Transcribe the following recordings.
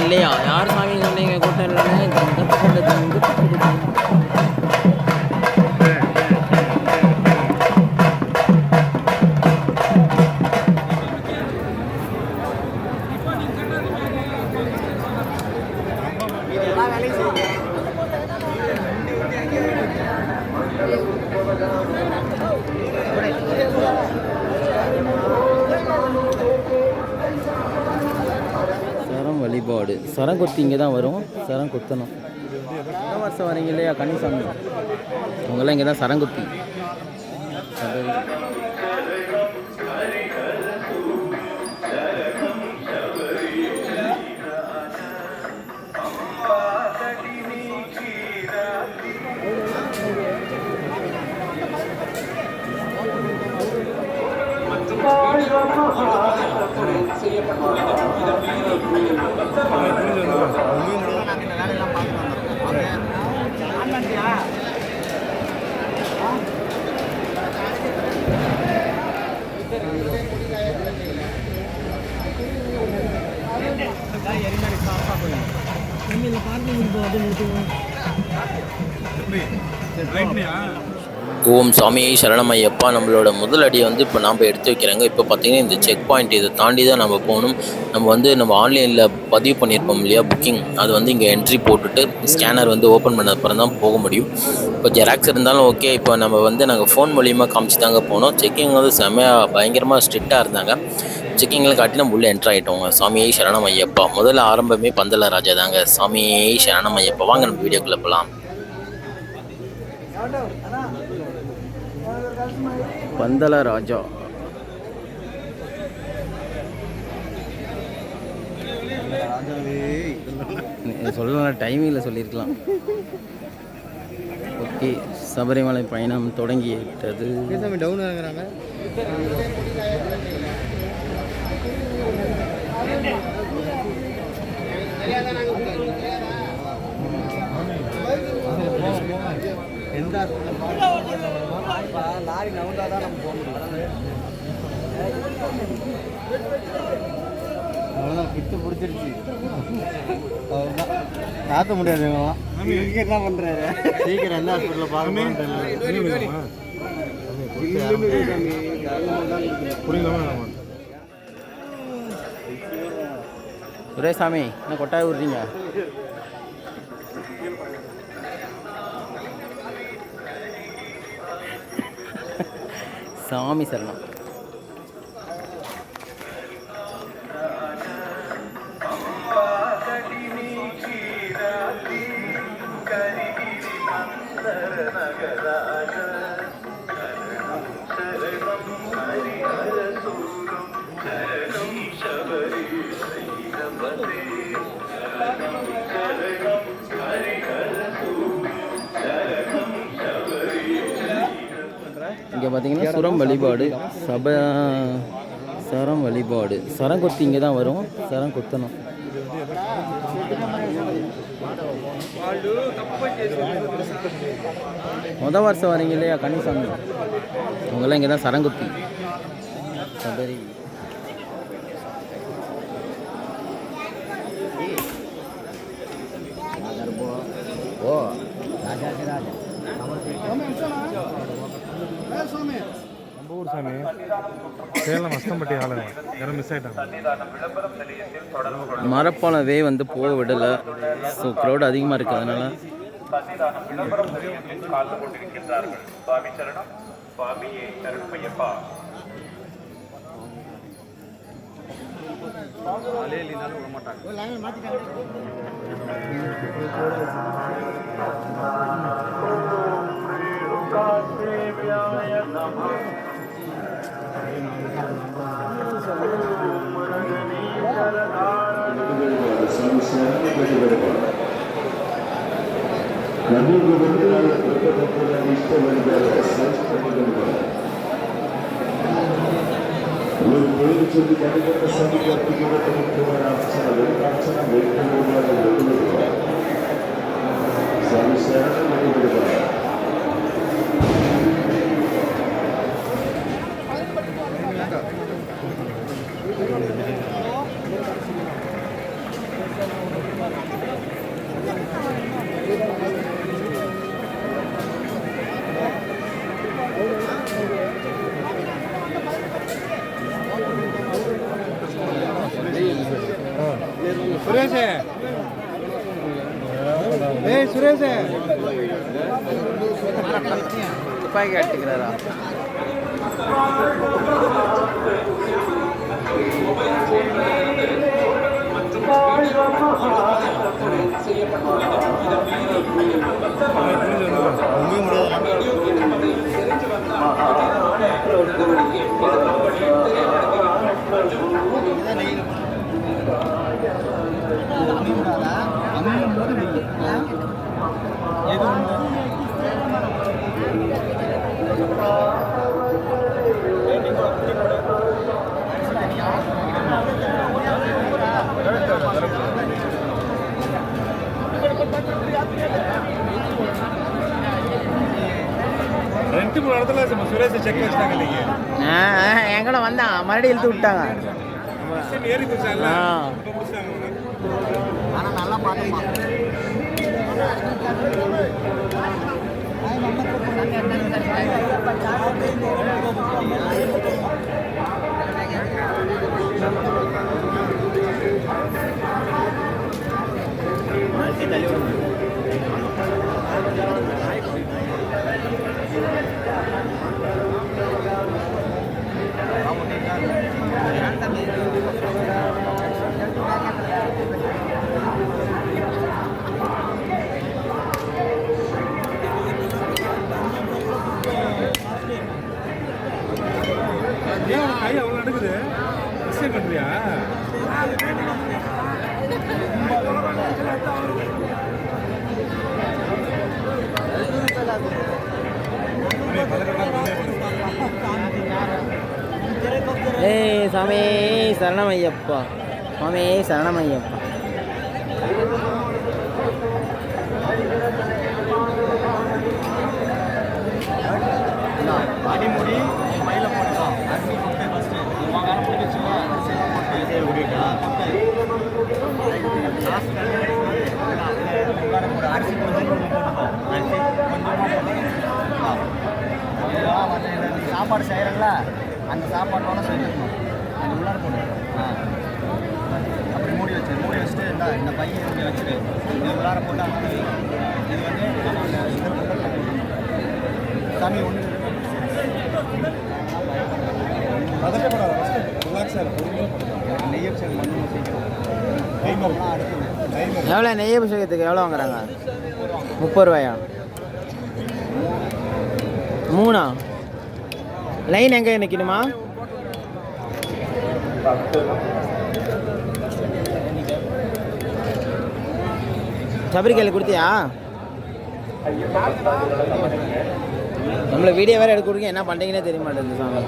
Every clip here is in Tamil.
இல்லையா? யார் சாமி சொன்னீங்க கூட்டம் இல்லைன்னு? சரம் வழிபாடு சரம் கொத்தி இங்கே தான் வரும். சரம் கொத்தணும். முதல் வருஷம் வரீங்க இல்லையா கன்னிசாமி, அவங்கெல்லாம் இங்கே தான் சரங்குத்தி. ஓம் சாமியை சரணமையப்பா. நம்மளோட முதல் அடியை வந்து இப்போ நாம் எடுத்து வைக்கிறாங்க. இப்போ பார்த்தீங்கன்னா இந்த செக் பாயிண்ட் இதை தாண்டி தான் நம்ம போகணும். நம்ம ஆன்லைனில் பதிவு பண்ணியிருப்போம் இல்லையா புக்கிங், அது வந்து இங்கே என்ட்ரி போட்டுட்டு ஸ்கேனர் வந்து ஓப்பன் பண்ண அப்புறம் தான் போக முடியும். இப்போ ஜெராக்ஸ் இருந்தாலும் ஓகே. இப்போ நாங்கள் ஃபோன் மூலியமாக காமிச்சு தாங்க போனோம். செக்கிங் வந்து செம்மையாக பயங்கரமாக ஸ்ட்ரிக்டாக இருந்தாங்க. செக்கிங்கில் காட்டி நம்ம உள்ளே என்ட்ரு ஆகிட்டோங்க. சாமியை சரணமையப்பா. முதல்ல ஆரம்பமே பந்தல ராஜா தாங்க. சாமியை சரணமையப்பா. வாங்க நம்ம வீடியோக்குள்ளே போகலாம். பந்தல ராஜா சொல்லலாம், டைமிங்கில் சொல்லியிருக்கலாம். ஓகே, சபரிமலை பயணம் தொடங்கிவிட்டது. டவுன் ஆகுறாங்க. லாரி நவுண்டாதான் நம்ம போக முடியும். அவ்வளோதான், கிட்ட பிடிச்சிருச்சு. அவ்வளோதான், காத்த முடியாது. என்ன பண்ணுறாரு? சீக்கிரம் எந்த ஹாஸ்பிட்டலில் பார்க்கணும் தெரியல. சுரேசாமி என்ன கொட்டாய் விடுறீங்க? சாமி சரணம். இங்கே பார்த்தீங்கன்னா சுரம் வழிபாடு, சரம் வழிபாடு. சரம் கொத்தி இங்கே தான் வரும். சரம் கொத்தணும். முதல் வருஷம் வரீங்க இல்லையா கன்னிசாமி, அவங்கெல்லாம் இங்கே தான் சரங்குத்தி. சபரி ஓ நம்ம ஊர் சாமி சேலம் அஸ்தம்பட்டி ஆளுங்க யாரும் மிஸ் ஆகிட்டாங்க. மரப்பாலம் வே வந்து போக விடலை. ஸோ க்ரௌட் அதிகமாக இருக்குது. அதனால துப்பாக்கி காட்டுக்கிறாரா? ரெண்டு மூணு இடத்துல சுரேஷ் செக் வச்சாங்க நீங்க. என் கூட வந்தான், மறுபடியும் இழுத்து விட்டாங்க. ஏறி குச்சாங்க. ஆனா நல்லா பாத்துமா. கை அவ்வளோ நடக்குது. மிஸ்டேக் பண்ணுறியா? ஏய் சாமி சரணமையப்பா, சாமி சரணமையப்பா. அடிமுடி மயில போட்டுக்கலாம். அரிசி போட்டு ஃபஸ்ட்டு வாங்கான பிடிச்சிச்சுன்னா அரிசி ஓடிட்டா அரிசி கொஞ்சம் போட்டுக்கலாம். அரிசி கொஞ்சமாக வந்து சாப்பாடு செய்கிறங்களா, அந்த சாப்பாட்டோட சேர்த்துக்கணும். அது உள்ளார போட்டு அப்படி மூடி வச்சுட்டு இந்த பையன் இப்படி வச்சுட்டு இது உள்ளார போட்டு அங்கே இது வந்து சாமி ஒன்று பதட்டப்படாத, ரிலாக்ஸாக இருக்கும். நெய்யபிஷேகம் பண்ணி சீக்கிரம் அடுத்தது எவ்வளோ நெய்யபிஷேகத்துக்கு எவ்வளோ வாங்குறாங்க? 30 ரூபாயா? 3 லைன் எங்கே நிற்கணுமா? சபரிக்கையில் கொடுத்தியா? நம்மளை வீடியோ வேறு எடுக்க கொடுங்க, என்ன பண்ணுறீங்கன்னே தெரிய மாட்டேங்குது சாமி.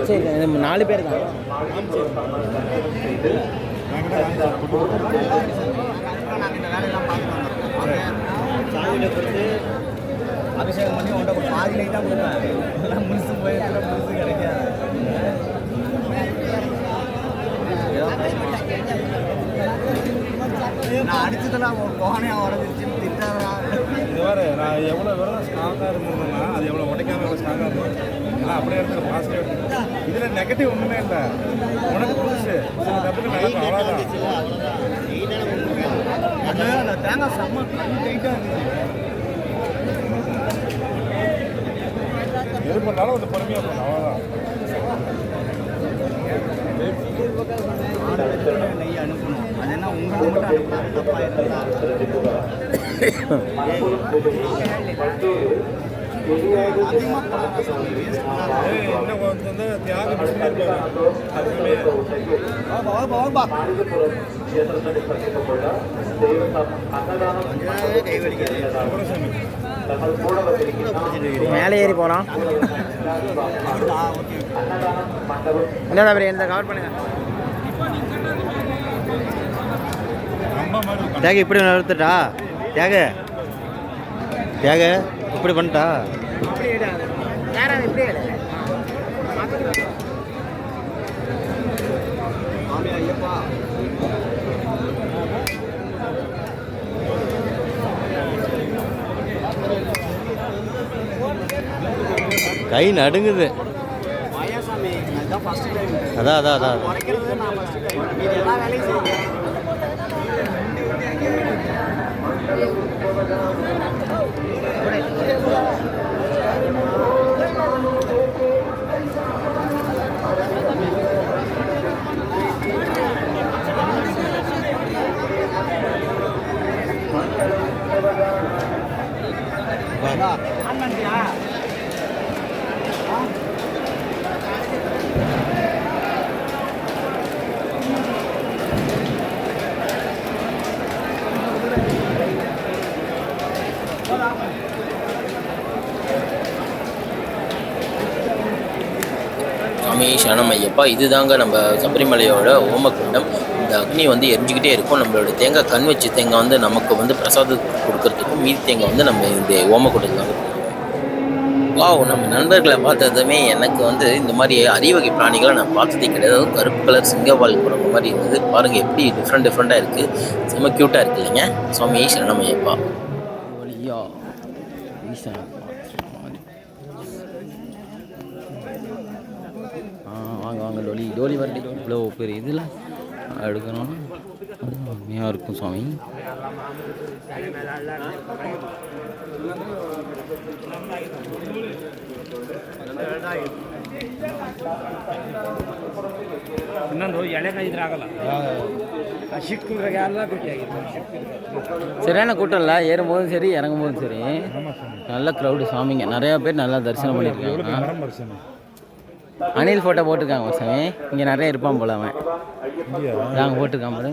சரி 4 பேர் தான். சாமியில கொடுத்து அபிஷேகம் பண்ணி உன்ட்ட ஒரு பாதி லைட்டாக கொடுப்பேன். எல்லாம் முழுசு போயிடுற முழுசு கிடைக்காது. நான் அடிச்சதெல்லாம் கோனையாக உடஞ்சிருச்சுன்னு திட்டாதா. இது வேறு நான் எவ்வளோ விரதம் ஸ்ட்ராங்காக இருந்ததுன்னா அது எவ்வளோ உடைக்காம எவ்வளோ ஸ்ட்ராங்காக இருந்தது. ஏன்னா அப்படியே எடுத்து பாசிட்டிவ் எடுத்து இதில் நெகட்டிவ் ஒன்றுமே இல்லை. உனக்கு புதுசு சில தப்புக்கு நடக்கும், அவ்வளோதான். அந்த தேங்காய் செம்ம டைட்டாக இருந்துச்சு. எது பண்ணாலும் கொஞ்சம் பொறுமையாக பண்ணணும், அவ்வளோதான். நெய் அனுப்பணும். அது என்ன உங்களுக்கு மட்டும் அனுப்பலாம், தப்பாக இருந்தா இன்னும் கொஞ்சம் வந்து தியாகம் மேலே ஏறி போகலாம். என்ன தவிர இந்த கவர் பண்ணுங்க. தியாக இப்படி நிறுத்துட்டா, தியாக இப்படி பண்ணிட்டா. கை நடுங்குது. வயசாமி அதுதான் ஃபர்ஸ்ட் டைம் அதான் குறைக்கிறது நான் ஃபர்ஸ்ட் டைம் இது எல்லா வேலையும் செய்யுங்க. சாமி சரணம் ஐயப்பா. இதுதாங்க நம்ம சபரிமலையோட ஓமக்குண்டம். இந்த அக்னி வந்து எரிஞ்சுக்கிட்டே இருக்கும். நம்மளோட தேங்காய் கண் வச்சு தேங்காய் வந்து நமக்கு வந்து பிரசாதம் கொடுக்கறதுக்கும் மீதி தேங்காய் வந்து நம்ம இந்த ஓமக்குண்டத்தில் வந்து வாவ். நம்ம நண்பர்களை பார்த்ததுமே எனக்கு வந்து இந்த மாதிரி அரியவகை பிராணிகளை நான் பார்த்ததே கிடையாது. அதுவும் கருப்பு கலர் சிங்கவால் குரங்கு மாதிரி இருந்தது. பாருங்கள் எப்படி டிஃப்ரெண்ட்டாக இருக்குது. செம்ம க்யூட்டாக இருக்குது இல்லைங்க. சுவாமி சரணம் ஐயப்பா. வழியா ஈசா வாங்க டோலி வரடி. இவ்வளோ பெரிய இதில் எடுக்கணும் அருமையாக இருக்கும் சுவாமி. ಇನ್ನೊಂದು ಎಳೆಕಾಯಿ ಇದ್ರಾಗಲ್ಲ ಸಿಕ್ಕಿದ್ರಾಗ ಎಲ್ಲ ಬೇಕಾಗಿತ್ತು. சரியான கூட்டம் இல்லை, ஏறும்போதும் சரி இறங்கும்போதும் சரி நல்ல க்ரௌடு சாமிங்க. நிறையா பேர் நல்லா தரிசனம் பண்ணியிருக்காங்க. அனில் ஃபோட்டோ போட்டிருக்காங்க ஒரு சாமி. இங்கே நிறைய இருப்பான் போல அவன். நாங்கள் போட்டிருக்கான் பாரு.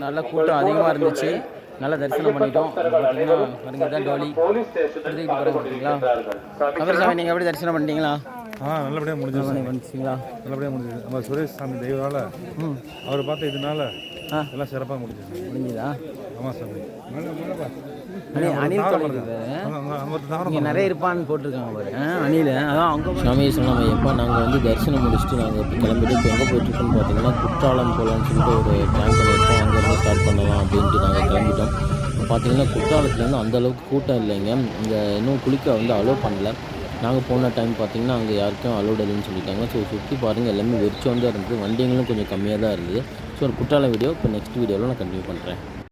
நல்ல கூட்டம் அதிகமாக இருந்துச்சு. நல்லா தரிசனம் பண்ணிட்டோம். பார்த்தீங்கன்னா பாருங்க தான் டோலி எடுத்துக்கிட்டு போகிறேன். பார்த்தீங்களா கபரசாமி, நீங்கள் எப்படி தரிசனம் பண்ணிட்டீங்களா? நல்லபடியாக முடிஞ்சது. பண்ணிச்சிங்களா? நல்லபடியாக முடிஞ்சது. நம்ம சுரேஷ் சாமி தெய்வால அவரை பார்த்து இதனால எல்லாம் சிறப்பாக முடிஞ்சுதா? ஆமாம் சாமி. அனில் இங்கே நிறைய இருப்பான்னு போட்டிருக்காங்க பாரு. அனில் அதான் அவங்க சாமி சொன்னாங்க எப்போ நாங்கள் வந்து தரிசனம் முடிச்சுட்டு நாங்கள் இப்போ கிளம்பிட்டு இப்போ எங்கே போயிட்டுருக்கோன்னு பார்த்தீங்கன்னா குற்றாலம் போகலான்னு சொல்லிட்டு ஒரு பிளான் பண்ணியிருக்கோம். அங்கேருந்து ஸ்டார்ட் பண்ணலாம் அப்படின்ட்டு நாங்கள் கிளம்பிட்டோம். பார்த்தீங்கன்னா குற்றாலத்துலேருந்து அந்தளவுக்கு கூட்டம் இல்லைங்க. இங்கே இன்னும் குளிக்க வந்து அலோவ் பண்ணல. நாங்கள் போன டைம் பார்த்திங்கன்னா அங்கே யாருக்கும் அலோட் இல்லைன்னு சொல்லிட்டாங்க. ஸோ சுற்றி பாருங்கள் எல்லாமே வெறிச்சு வந்து இருந்தது. வண்டிங்களும் கொஞ்சம் கம்மியாக தான் இருந்தது. ஸோ ஒரு குற்றாலம் வீடியோ இப்போ நெக்ஸ்ட் வீடியோவில் நான் கண்டினியூ பண்ணுறேன்.